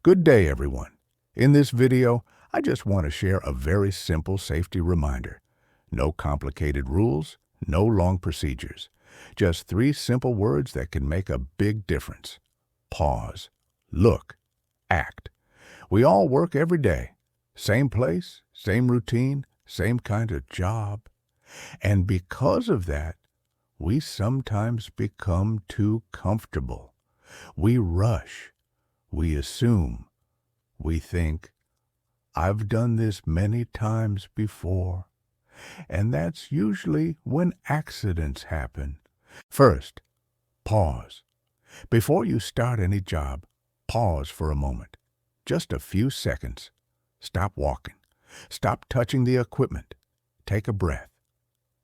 Good day, everyone. In this video, I just want to share a very simple safety reminder. No complicated rules, no long procedures. Just 3 simple words that can make a big difference. Pause, look, act. We all work every day. Same place, same routine, same kind of job. And because of that, we sometimes become too comfortable. We rush. We assume. We think, I've done this many times before. And that's usually when accidents happen. First, pause. Before you start any job, pause for a moment. Just a few seconds. Stop walking. Stop touching the equipment. Take a breath.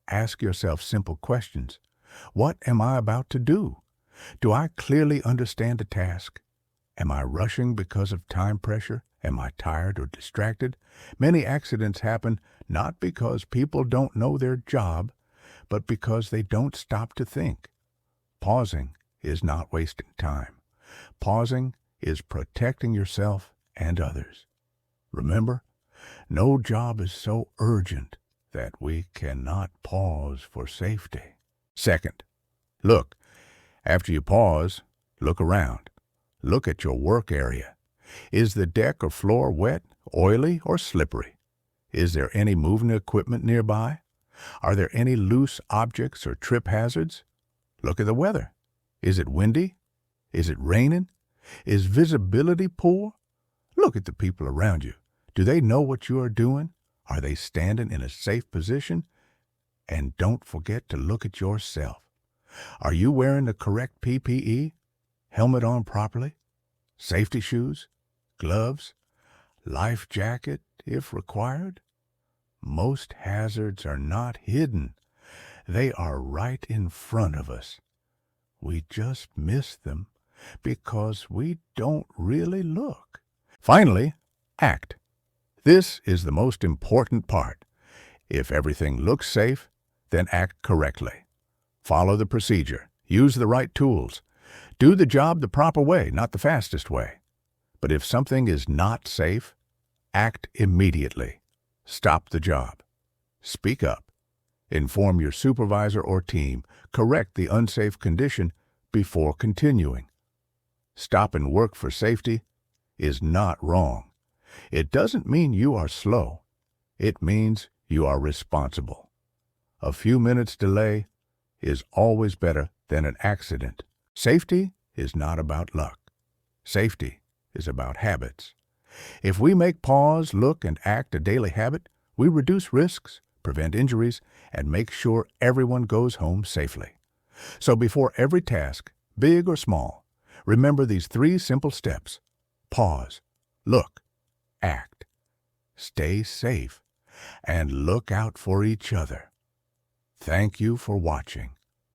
Ask yourself simple questions. What am I about to do? Do I clearly understand the task? Am I rushing because of time pressure? Am I tired or distracted? Many accidents happen not because people don't know their job, but because they don't stop to think. Pausing is not wasting time. Pausing is protecting yourself and others. Remember, no job is so urgent that we cannot pause for safety. Second, look. After you pause, look around. Look at your work area. Is the deck or floor wet, oily, or slippery? Is there any moving equipment nearby? Are there any loose objects or trip hazards? Look at the weather. Is it windy? Is it raining? Is visibility poor? Look at the people around you. Do they know what you are doing? Are they standing in a safe position? And don't forget to look at yourself. Are you wearing the correct PPE? Helmet on properly? Safety shoes? Gloves? Life jacket, if required? Most hazards are not hidden. They are right in front of us. We just miss them because we don't really look. Finally, act. This is the most important part. If everything looks safe, then act correctly. Follow the procedure. Use the right tools. Do the job the proper way, not the fastest way. But if something is not safe, act immediately. Stop the job. Speak up. Inform your supervisor or team. Correct the unsafe condition before continuing. Stop and work for safety is not wrong. It doesn't mean you are slow. It means you are responsible. A few minutes delay is always better than an accident. Safety is not about luck. Safety is about habits. If we make pause, look, and act a daily habit, we reduce risks, prevent injuries, and make sure everyone goes home safely. So before every task, big or small, remember these 3 simple steps. Pause, look, act, stay safe, and look out for each other. Thank you for watching.